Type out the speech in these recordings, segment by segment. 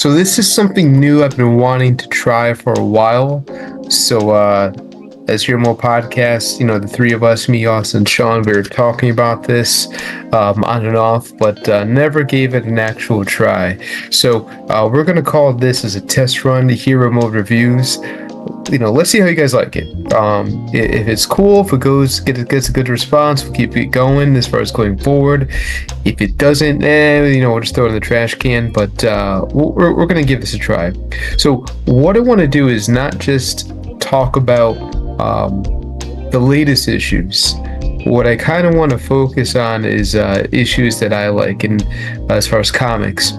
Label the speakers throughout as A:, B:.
A: So this is something new I've been wanting to try for a while. So as your more podcast, the three of us, me, Austin, Sean, we were talking about this on and off, but never gave it an actual try. So we're gonna call this as a test run, the Hero Mode reviews. Let's see how you guys like it. If it's cool, if it gets a good response, we'll keep it going as far as going forward. If it doesn't, we'll just throw it in the trash can. But we're gonna give this a try. So what I want to do is not just talk about the latest issues. What I kind of want to focus on is issues that I like, in as far as comics,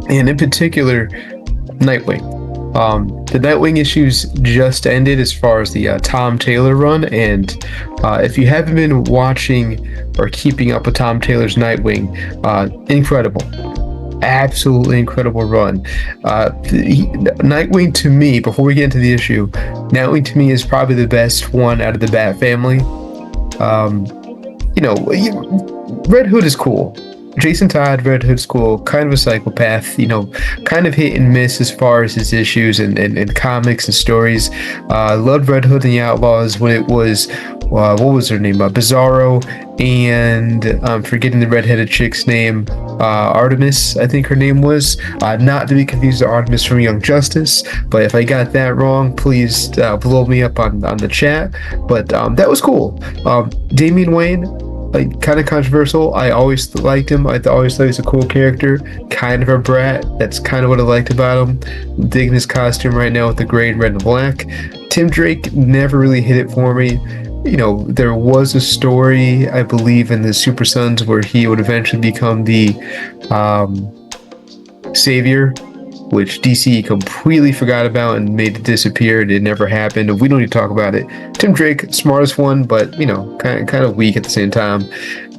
A: and in particular, Nightwing. The Nightwing issues just ended as far as the Tom Taylor run, and if you haven't been watching or keeping up with Tom Taylor's Nightwing, incredible, absolutely incredible run. Nightwing to me, before we get into the issue, Nightwing to me is probably the best one out of the Bat family. Red Hood is cool. Jason Todd, Red Hood's cool, kind of a psychopath, kind of hit and miss as far as his issues and comics and stories. Loved Red Hood and the Outlaws when it was, what was her name? Bizarro, and I'm forgetting the redheaded chick's name, Artemis, I think her name was. Not to be confused with Artemis from Young Justice, but if I got that wrong, please blow me up on the chat. But that was cool. Damian Wayne, kind of controversial. I always liked him. I always thought he was a cool character. Kind of a brat. That's kind of what I liked about him. Digging his costume right now with the gray and red and black. Tim Drake never really hit it for me. There was a story, I believe, in the Super Sons where he would eventually become the savior, which DC completely forgot about and made it disappear. It never happened. We don't need to talk about it. Tim Drake, smartest one, but kind of weak at the same time.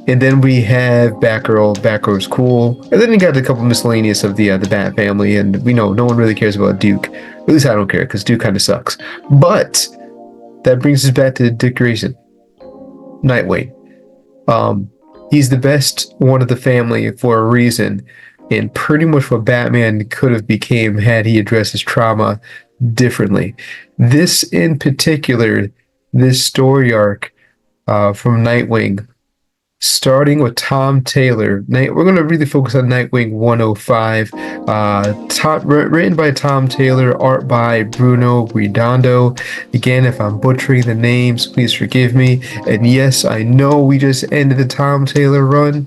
A: And then we have Batgirl. Batgirl's cool. And then you got a couple miscellaneous of the Bat family, and we know no one really cares about Duke. At least I don't care, because Duke kind of sucks. But that brings us back to Dick Grayson, Nightwing. He's the best one of the family for a reason, and pretty much what Batman could have became had he addressed his trauma differently. This in particular, this story arc from Nightwing, starting with Tom Taylor. We're going to really focus on Nightwing 105. Written by Tom Taylor, art by Bruno Redondo. Again, if I'm butchering the names, please forgive me. And yes, I know we just ended the Tom Taylor run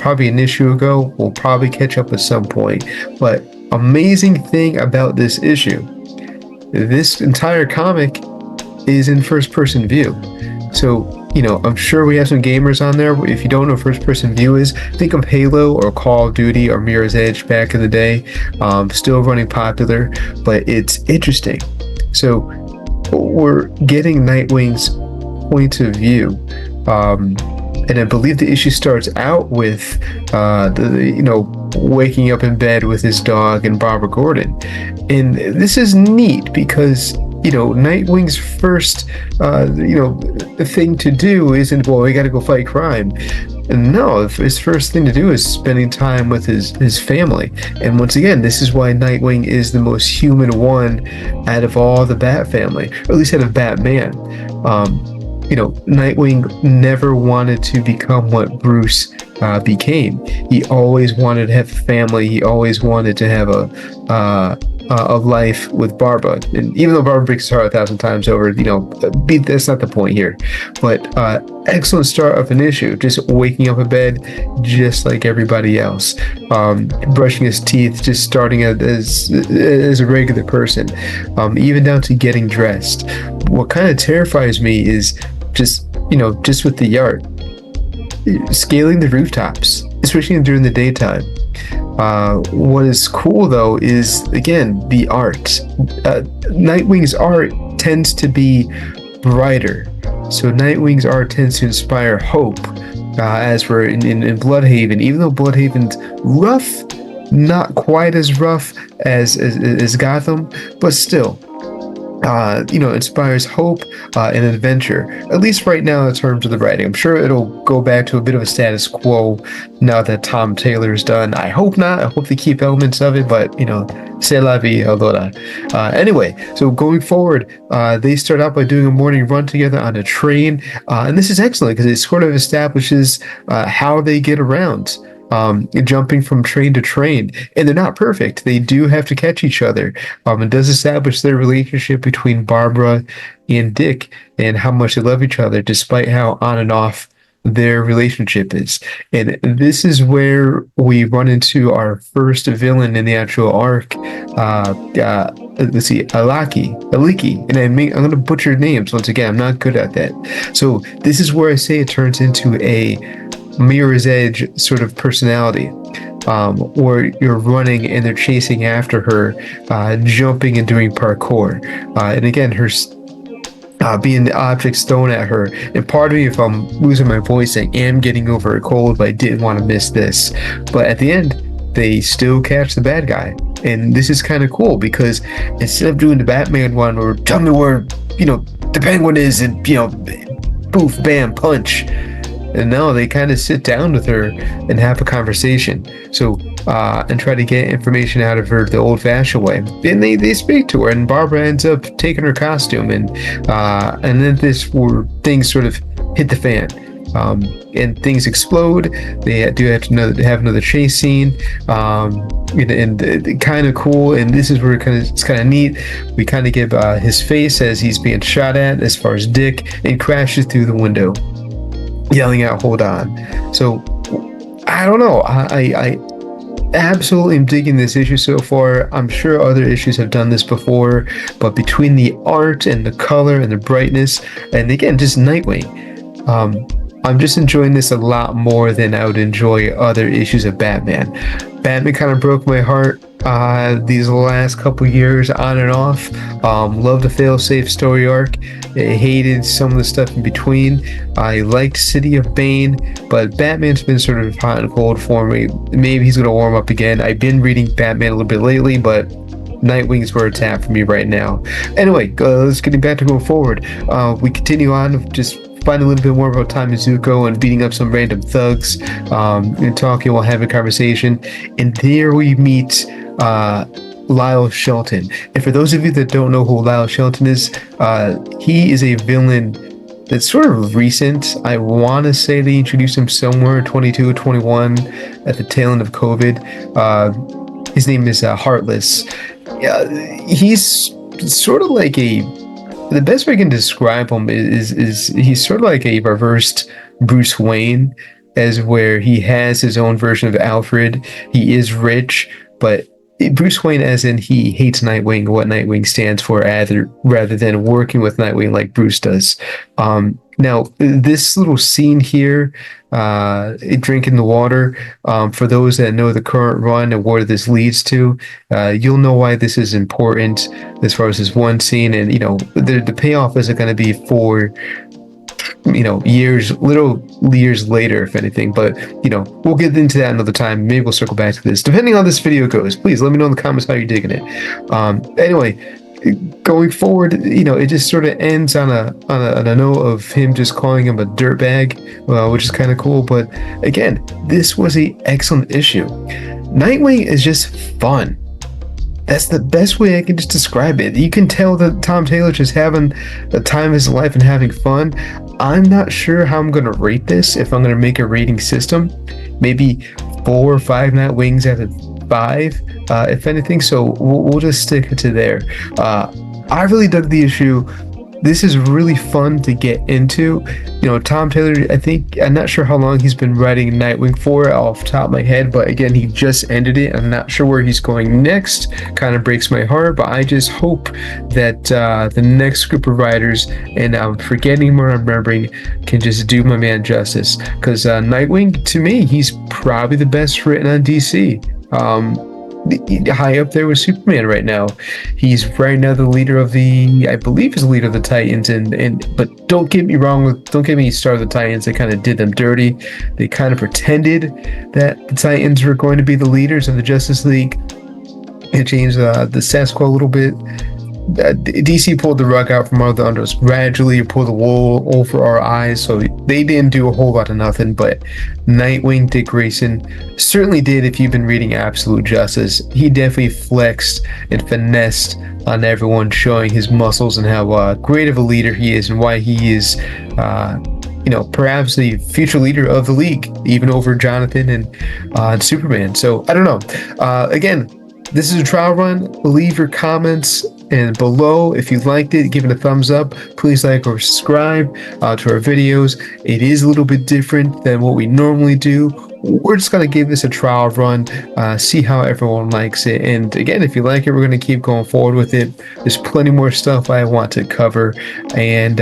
A: probably an issue ago. We'll probably catch up at some point. But amazing thing about this issue, this entire comic is in first-person view. So, I'm sure we have some gamers on there. If you don't know what first-person view is, think of Halo or Call of Duty or Mirror's Edge back in the day. Still running popular, but it's interesting. So, we're getting Nightwing's point of view. And I believe the issue starts out with, waking up in bed with his dog and Barbara Gordon. And this is neat because Nightwing's first, thing to do isn't, well, we got to go fight crime. No, his first thing to do is spending time with his family. And once again, this is why Nightwing is the most human one out of all the Bat family, or at least out of Batman. Nightwing never wanted to become what Bruce became. He always wanted to have a family. He always wanted to have a life with Barbara. And even though Barbara breaks his heart 1,000 times over, that's not the point here. But excellent start of an issue. Just waking up in bed just like everybody else. Brushing his teeth, just starting as a regular person. Even down to getting dressed. What kind of terrifies me is just with the yard. Scaling the rooftops, especially during the daytime. What is cool though is, again, the art. Nightwing's art tends to be brighter. So Nightwing's art tends to inspire hope. As for in Bloodhaven, even though Bloodhaven's rough, not quite as rough as Gotham, but still. inspires hope and adventure, at least right now in terms of the writing. I'm sure it'll go back to a bit of a status quo now that Tom Taylor's done. I hope not. I hope they keep elements of it, but, c'est la vie, allora. Anyway, so going forward, they start out by doing a morning run together on a train, and this is excellent because it sort of establishes how they get around. Jumping from train to train, and they're not perfect. They do have to catch each other. It does establish their relationship between Barbara and Dick and how much they love each other, despite how on and off their relationship is. And this is where we run into our first villain in the actual arc. Let's see, Aliki, and I'm going to butcher names once again. I'm not good at that. So this is where I say it turns into a Mirror's Edge sort of personality, where you're running and they're chasing after her, jumping and doing parkour, and again her being objects thrown at her. And part of me, if I'm losing my voice, I am getting over a cold, but I didn't want to miss this. But at the end, they still catch the bad guy, and this is kind of cool because instead of doing the Batman one or tell me where the Penguin is and poof, bam, punch. And now they kind of sit down with her and have a conversation. So, and try to get information out of her the old-fashioned way. And they speak to her, and Barbara ends up taking her costume, and then things sort of hit the fan. And things explode. They do have to have another chase scene, and kind of cool. And this is where it's kind of neat. We kind of get his face as he's being shot at, as far as Dick, and crashes through the window, yelling out, "Hold on." So I don't know. I absolutely am digging this issue so far. I'm sure other issues have done this before, but between the art and the color and the brightness, and again, just Nightwing, I'm just enjoying this a lot more than I would enjoy other issues of Batman. Batman kind of broke my heart these last couple years on and off. Loved the fail-safe story arc. I hated some of the stuff in between. I liked City of Bane, but Batman's been sort of hot and cold for me. Maybe he's going to warm up again. I've been reading Batman a little bit lately, but Nightwing's where it's at for me right now. Anyway, let's get back to going forward. We continue on, just find a little bit more about Tommy Zuko and beating up some random thugs, and talking while having a conversation. And there we meet Lyle Shelton. And for those of you that don't know who Lyle Shelton is, he is a villain that's sort of recent. I want to say they introduced him somewhere 22 or 21 at the tail end of COVID. His name is Heartless. He's sort of like the best way I can describe him is he's sort of like a reversed Bruce Wayne, as where he has his own version of Alfred. He is rich, but Bruce Wayne as in he hates Nightwing, what Nightwing stands for, rather than working with Nightwing like Bruce does. Now, this little scene here, drinking the water, for those that know the current run and where this leads to, you'll know why this is important as far as this one scene. And, the payoff isn't going to be for, little years later, if anything. But, we'll get into that another time. Maybe we'll circle back to this. Depending on how this video goes, please let me know in the comments how you're digging it. Anyway, going forward, it just sort of ends on a note of him just calling him a dirtbag, which is kind of cool. But again, this was an excellent issue. Nightwing is just fun. That's the best way I can just describe it. You can tell that Tom Taylor's just having the time of his life and having fun. I'm not sure how I'm going to rate this, if I'm going to make a rating system. Maybe 4 or 5 Nightwings out of 5, if anything. So we'll just stick it to there. I really dug the issue. This is really fun to get into. Tom Taylor, I'm not sure how long he's been writing Nightwing for off the top of my head, but again, he just ended it. I'm not sure where he's going next. Kind of breaks my heart, but I just hope that the next group of writers, and I'm forgetting more, I'm remembering, can just do my man justice. Because Nightwing, to me, he's probably the best written on DC. High up there with Superman right now. He's right now the leader of I believe he's the leader of the Titans, but don't get me started with the Titans. They kind of did them dirty. They kind of pretended that the Titans were going to be the leaders of the Justice League. It changed the status quo a little bit. DC pulled the rug out from under us gradually, pulled the wool over our eyes, so they didn't do a whole lot of nothing. But Nightwing, Dick Grayson, certainly did. If you've been reading Absolute Justice, he definitely flexed and finessed on everyone, showing his muscles and how great of a leader he is, and why he is, perhaps the future leader of the league, even over Jonathan and Superman. So I don't know. Again, this is a trial run. Leave your comments and below if you liked it. Give it a thumbs up. Please like or subscribe to our videos. It is a little bit different than what we normally do. We're just going to give this a trial run, see how everyone likes it. And again, if you like it, we're going to keep going forward with it. There's plenty more stuff I want to cover, and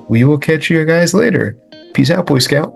A: we will catch you guys later. Peace out, Boy Scout.